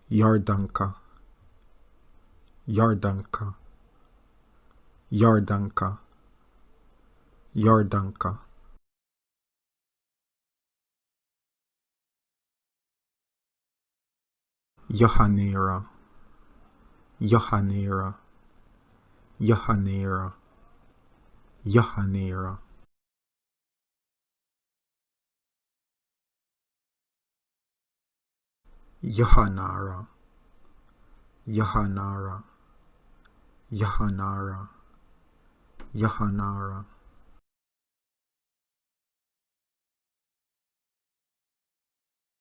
Yardanka, Yardanka, Yardanka, Yardanka. Yahanera, Yahanera, Yahanera, Yahanera. Yahanara, Yahanara, Yahanara, Yahanara.